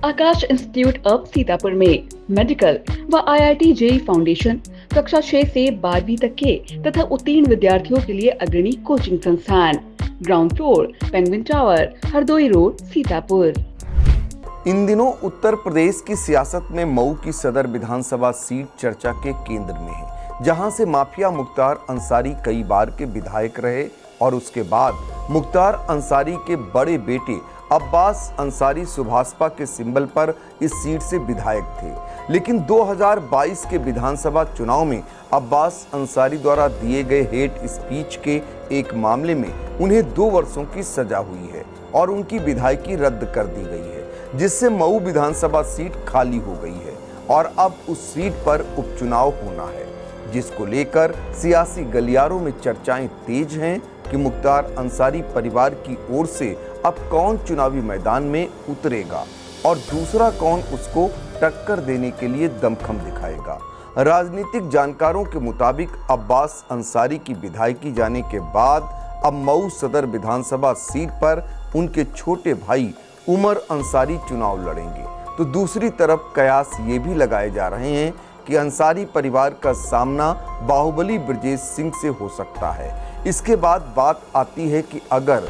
Akash institute of Sitapur में medical व IIT JEE foundation कक्षा 6 से 12वीं तक के तथा उत्तीर्ण विद्यार्थियों के लिए अग्रणी कोचिंग संस्थान। Ground floor, penguin tower, Hardoi road, Sitapur. इन दिनों उत्तर प्रदेश की सियासत में मऊ की सदर विधानसभा सीट चर्चा के केंद्र में है, जहां से माफिया मुख्तार अंसारी कई बार के विधायक रहे और उसके बाद मुख्तार अंसारी के बड़े बेटे अब्बास अंसारी सुभाषपा के सिंबल पर इस सीट से विधायक थे। लेकिन 2022 के विधानसभा चुनाव में अब्बास अंसारी द्वारा दिए गए हेट स्पीच के एक मामले में उन्हें 2 वर्षों की सजा हुई है और उनकी विधायकी रद्द कर दी गई है, जिससे मऊ विधानसभा सीट खाली हो गई है और अब उस सीट पर उपचुनाव होना है, जिसको लेकर सियासी गलियारों में चर्चाएं तेज हैं कि मुख्तार अंसारी परिवार की ओर से अब कौन चुनावी मैदान में उतरेगा और दूसरा कौन उसको टक्कर देने के लिए दमखम दिखाएगा। राजनीतिक जानकारों के मुताबिक अब्बास अंसारी की विधायकी जाने के बाद अब मऊ सदर विधानसभा सीट पर उनके छोटे भाई उमर अंसारी चुनाव लड़ेंगे। तो दूसरी तरफ कयास ये भी लगाए जा रहे हैं कि अंसारी परिवार का सामना बाहुबली ब्रजेश सिंह से हो सकता है। इसके बाद बात आती है कि अगर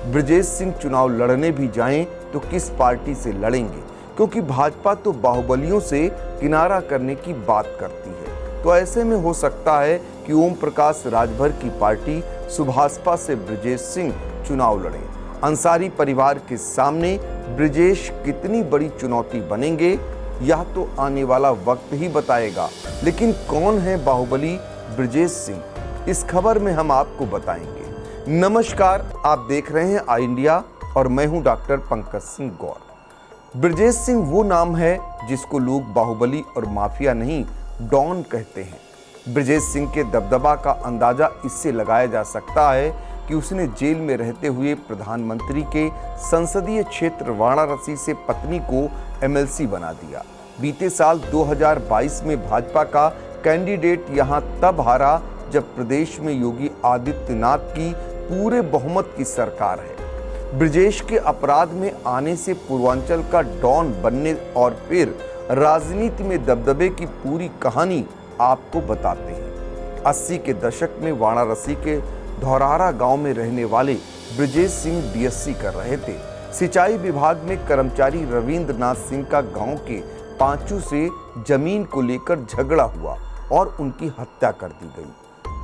ब्रजेश सिंह चुनाव लड़ने भी जाएं तो किस पार्टी से लड़ेंगे, क्योंकि भाजपा तो बाहुबलियों से किनारा करने की बात करती है। तो ऐसे में हो सकता है कि ओम प्रकाश राजभर की पार्टी सुभाषपा से ब्रजेश सिंह चुनाव लड़ें। अंसारी परिवार के सामने ब्रजेश कितनी बड़ी चुनौती बनेंगे, यह तो आने वाला वक्त ही बताएगा। लेकिन कौन है बाहुबली ब्रजेश सिंह, इस खबर में हम आपको बताएंगे। नमस्कार, आप देख रहे हैं आई इंडिया और मैं हूं डॉक्टर पंकज सिंह गौर। ब्रजेश सिंह वो नाम है जिसको लोग बाहुबली और माफिया नहीं, डॉन कहते हैं। ब्रजेश सिंह के दबदबा का अंदाजा इससे लगाया जा सकता है कि उसने जेल में रहते हुए प्रधानमंत्री के संसदीय क्षेत्र वाराणसी से पत्नी को एमएलसी बना दिया। बीते साल 2022 में भाजपा का कैंडिडेट यहां तब हारा जब प्रदेश में योगी आदित्यनाथ की पूरे बहुमत की सरकार है। ब्रजेश के अपराध में आने से पूर्वांचल का डॉन बनने और फिर राजनीति में दबदबे की पूरी कहानी आपको बताते हैं। 80 के दशक में वाराणसी के धौरारा गांव में रहने वाले ब्रजेश सिंह बीएससी कर रहे थे। सिंचाई विभाग में कर्मचारी रविंद्रनाथ सिंह का गांव के पांचू से जमीन को लेकर झगड़ा हुआ और उनकी हत्या कर दी गई।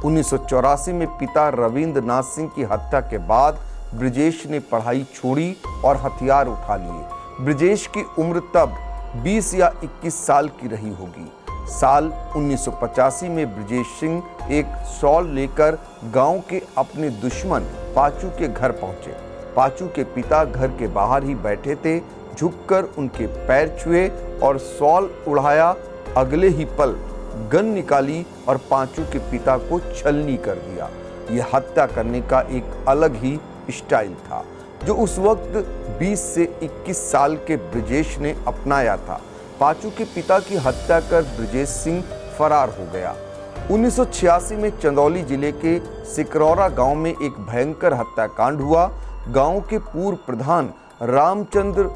1984 में पिता रविंद्रनाथ सिंह की हत्या के बाद ब्रजेश ने पढ़ाई छोड़ी और हथियार उठा लिए। ब्रजेश की उम्र तब 20 या 21 साल की रही होगी। साल 1985 में ब्रजेश सिंह एक शॉल लेकर गांव के अपने दुश्मन पाचू के घर पहुंचे। पाचू के पिता घर के बाहर ही बैठे थे, झुककर उनके पैर छुए और शॉल उड़ाया। अगले ही पल गन निकाली और पांचू के पिता को छलनी कर दिया। यह हत्या करने का एक अलग ही स्टाइल था जो उस वक्त 20 से 21 साल के ब्रजेश ने अपनाया था। पांचू के पिता की हत्या कर ब्रजेश सिंह फरार हो गया। 1986 में चंदौली जिले के सिकरौरा गांव में एक भयंकर हत्याकांड हुआ। गांव के पूर्व प्रधान रामचंद्र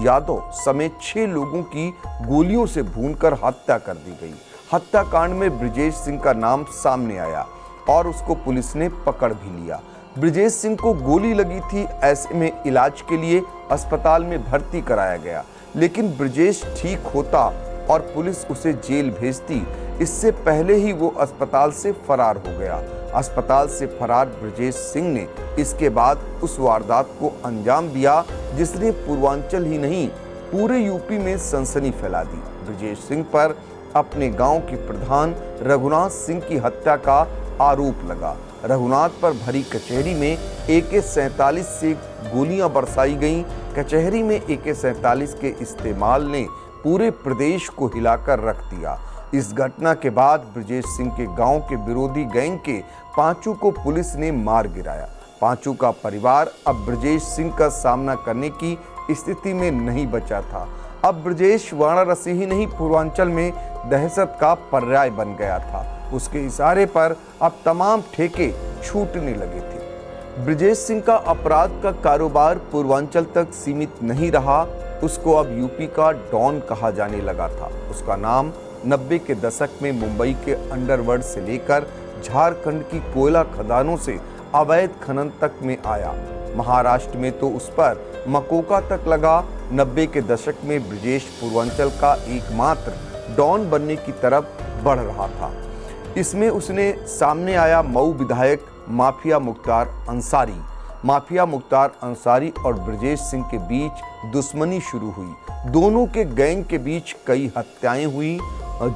यादव समेत 6 लोगों की गोलियों से भूनकर हत्या कर दी गई। हत्याकांड में ब्रजेश सिंह का नाम सामने आया और उसको पुलिस ने पकड़ भी लिया। ब्रजेश सिंह को गोली लगी थी, ऐसे में इलाज के लिए अस्पताल में भर्ती कराया गया। लेकिन ब्रजेश ठीक होता और पुलिस उसे जेल भेजती, इससे पहले ही वो अस्पताल से फरार हो गया। अस्पताल से फरार ब्रजेश सिंह ने इसके बाद उस वारदात को अंजाम दिया जिसने पूर्वांचल ही नहीं पूरे यूपी में सनसनी फैला दी। ब्रजेश सिंह पर अपने गांव के प्रधान रघुनाथ सिंह की हत्या का आरोप लगा। रघुनाथ पर भरी कचहरी में AK-47 से गोलियां बरसाई गईं। कचहरी में AK-47 के इस्तेमाल ने पूरे प्रदेश को हिलाकर रख दिया। इस घटना के बाद ब्रजेश सिंह के गांव के विरोधी गैंग के पांचू को पुलिस ने मार गिराया। पांचू का परिवार अब ब्रजेश सिंह का सामना करने की स्थिति में नहीं बचा था। अब ब्रजेश वाराणसी ही नहीं, पूर्वांचल में दहशत का पर्याय बन गया था। उसके इशारे पर अब तमाम ठेके छूटने लगे थे। ब्रजेश सिंह का अपराध का कारोबार पूर्वांचल तक सीमित नहीं रहा। उसको अब यूपी का डॉन कहा जाने लगा था। उसका नाम 90 के दशक में मुंबई के अंडरवर्ल्ड से लेकर झारखंड की कोयला खदानों से अवैध खनन तक में आया। महाराष्ट्र में तो उस पर मकोका तक लगा। 90 के दशक में ब्रजेश पूर्वांचल का एकमात्र डॉन बनने की तरफ बढ़ रहा था। इसमें उसने सामने आया मऊ विधायक माफिया मुख्तार अंसारी। माफिया मुख्तार अंसारी और ब्रजेश सिंह के बीच दुश्मनी शुरू हुई। दोनों के गैंग के बीच कई हत्याएं हुई,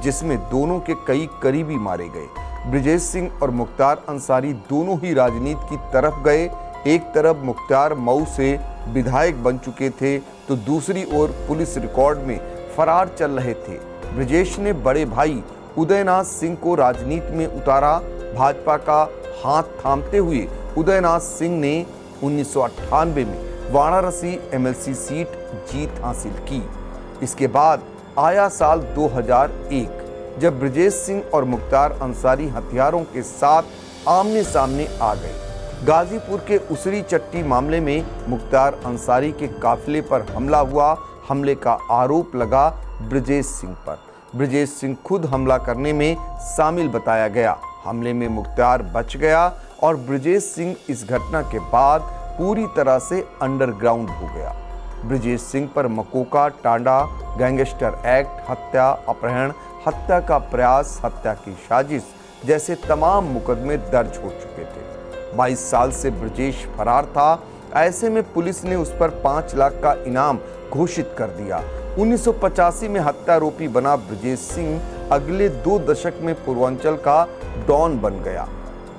जिसमें दोनों के कई करीबी मारे गए। ब्रजेश सिंह और मुख्तार अंसारी दोनों ही राजनीति की तरफ गए। एक तरफ मुख्तार मऊ से विधायक बन चुके थे, तो दूसरी ओर पुलिस रिकॉर्ड में फरार चल रहे थे। ब्रजेश ने बड़े भाई उदयनाथ सिंह को राजनीति में उतारा। भाजपा का हाथ थामते हुए उदयनाथ सिंह ने 1998 में वाराणसी एमएलसी सीट जीत हासिल की। इसके बाद आया साल 2001, जब ब्रजेश सिंह और मुख्तार अंसारी हथियारों के साथ आमने सामने आ गए। गाजीपुर के उसरी चट्टी मामले में मुख्तार अंसारी के काफिले पर हमला हुआ। हमले का आरोप लगा ब्रजेश सिंह पर। ब्रजेश सिंह खुद हमला करने में शामिल बताया गया। हमले में मुख्तार बच गया और ब्रजेश सिंह इस घटना के बाद पूरी तरह से अंडरग्राउंड हो गया। ब्रजेश सिंह पर मकोका, टांडा, गैंगस्टर एक्ट, हत्या, अपहरण, हत्या का प्रयास, हत्या की साजिश जैसे तमाम मुकदमे दर्ज हो चुके थे। 22 साल से ब्रजेश फरार था। ऐसे में पुलिस ने उस पर 5 लाख का इनाम घोषित कर दिया। 1985 में हत्यारोपी बना ब्रजेश सिंह अगले 2 दशक में पूर्वांचल का डॉन बन गया।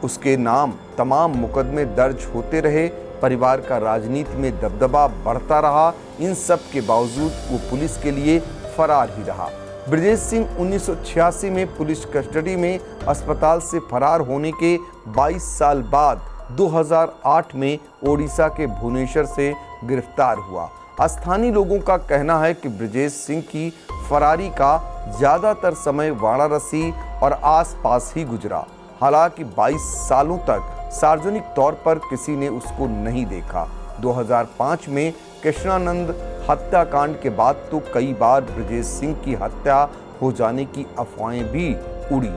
उसके नाम तमाम मुकदमे दर्ज होते रहे। परिवार का राजनीति में दबदबा बढ़ता रहा। इन सब के बावजूद वो पुलिस के लिए फरार ही रहा। ब्रजेश सिंह 1986 में पुलिस कस्टडी में अस्पताल से फरार होने के 22 साल बाद 2008 में ओडिशा के भुवनेश्वर से गिरफ्तार हुआ। स्थानीय लोगों का कहना है कि ब्रजेश सिंह की फरारी का ज़्यादातर समय वाराणसी और आसपास ही गुजरा। हालांकि 22 सालों तक सार्वजनिक तौर पर किसी ने उसको नहीं देखा। 2005 में कृष्णानंद हत्याकांड के बाद तो कई बार ब्रजेश सिंह की हत्या हो जाने की अफवाहें भी उड़ी।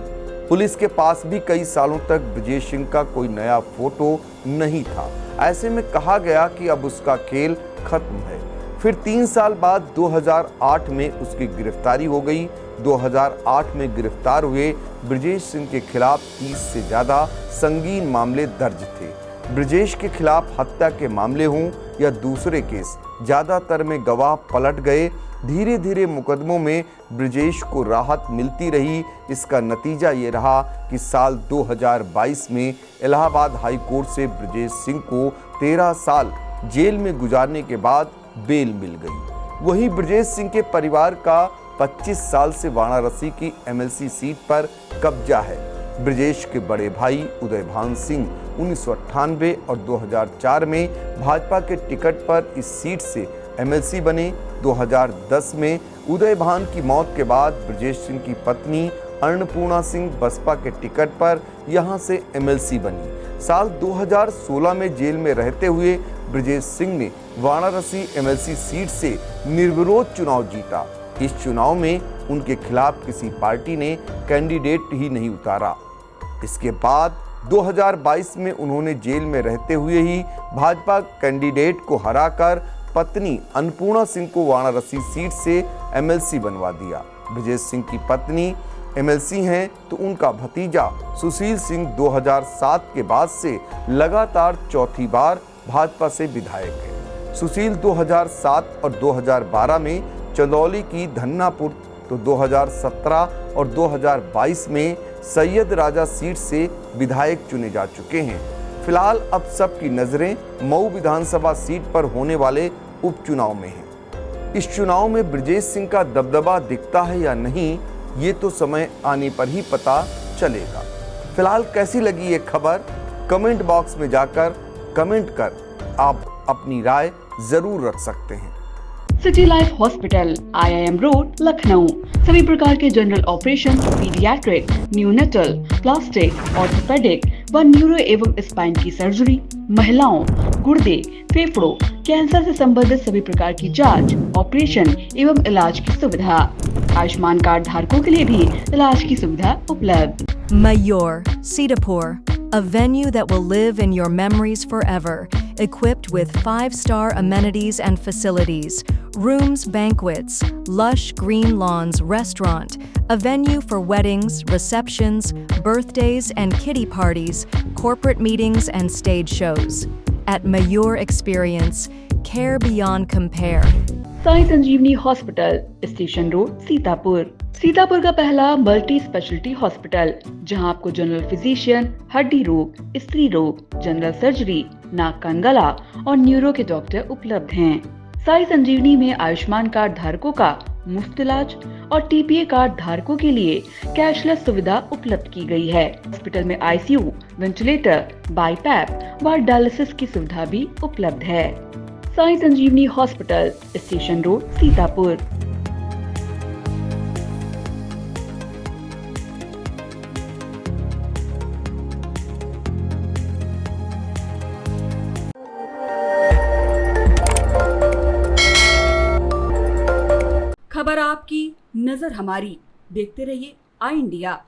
पुलिस के पास भी कई सालों तक ब्रजेश सिंह का कोई नया फोटो नहीं था। ऐसे में कहा गया कि अब उसका खेल खत्म है। फिर 3 साल बाद 2008 में उसकी गिरफ्तारी हो गई। 2008 में गिरफ्तार हुए ब्रजेश सिंह के खिलाफ 30 से ज़्यादा संगीन मामले दर्ज थे। ब्रजेश के खिलाफ हत्या के मामले हों या दूसरे केस, ज़्यादातर में गवाह पलट गए। धीरे धीरे मुकदमों में ब्रजेश को राहत मिलती रही। इसका नतीजा ये रहा कि साल 2022 में इलाहाबाद हाई कोर्ट से ब्रजेश सिंह को 13 साल जेल में गुजारने के बाद बेल मिल गई। वहीं ब्रजेश सिंह के परिवार का 25 साल से वाराणसी की एमएलसी सीट पर कब्जा है। ब्रजेश के बड़े भाई उदयभान सिंह 1998 और 2004 में भाजपा के टिकट पर इस सीट से एमएलसी बने। 2010 में उदयभान की मौत के बाद ब्रजेश सिंह की पत्नी अन्नपूर्णा सिंह बसपा के टिकट पर यहां से एमएलसी बनी। साल 2016 में जेल में रहते हुए ब्रजेश सिंह ने वाराणसी एमएलसी सीट से निर्विरोध चुनाव जीता। इस चुनाव में उनके खिलाफ किसी पार्टी ने कैंडिडेट ही नहीं उतारा। इसके बाद 2022 में उन्होंने जेल में रहते हुए ही भाजपा कैंडिडेट को हराकर पत्नी अन्नपूर्णा सिंह को वाराणसी सीट से एमएलसी बनवा दिया। ब्रजेश सिंह की पत्नी एमएलसी हैं तो उनका भतीजा सुशील सिंह 2007 के बाद से लगातार चौथी बार भाजपा से विधायक है। सुशील 2007 और 2012 में चंदौली की धन्नापुर, तो 2017 और 2022 में सैयद राजा सीट से विधायक चुने जा चुके हैं। फिलहाल अब सबकी नजरें मऊ विधानसभा सीट पर होने वाले उपचुनाव में हैं। इस चुनाव में ब्रजेश सिंह का दबदबा दिखता है या नहीं, ये तो समय आने पर ही पता चलेगा। फिलहाल कैसी लगी ये खबर, कमेंट बॉक्स में जाकर कमेंट कर आप अपनी राय जरूर रख सकते हैं। City life hospital, IIM road, Lucknow. सभी प्रकार के general operation, paediatric, neonatal, plastic, orthopaedic, व न्यूरो एवं स्पाइन की सर्जरी, महिलाओं, गुर्दे, फेफड़ों, कैंसर से संबंधित सभी प्रकार की जांच, ऑपरेशन एवं इलाज की सुविधा। आयुष्मान कार्ड धारकों के लिए भी इलाज की सुविधा उपलब्ध। Mayur, Sitapur, a venue that will live in your memories forever, equipped with 5-star amenities and facilities, rooms, banquets, lush green lawns, restaurant, a venue for weddings, receptions, birthdays and kiddie parties, corporate meetings and stage shows. At Mayur Experience, care beyond compare. Sai Sanjeevani hospital, station road, Sitapur. Sitapur का पहला multi speciality hospital, जहां आपको general physician, हड्डी रोग, स्त्री रोग, general surgery, नाक कान गला और न्यूरो के डॉक्टर उपलब्ध हैं। साई संजीवनी में आयुष्मान कार्ड धारकों का मुफ्त इलाज और टीपीए कार्ड धारकों के लिए कैशलेस सुविधा उपलब्ध की गई है। हॉस्पिटल में आईसीयू, वेंटिलेटर, बाईपैप व डायलिसिस की सुविधा भी उपलब्ध है। Sai Sanjeevani hospital, station road, Sitapur. खबर आपकी, नजर हमारी। देखते रहिए आई इंडिया।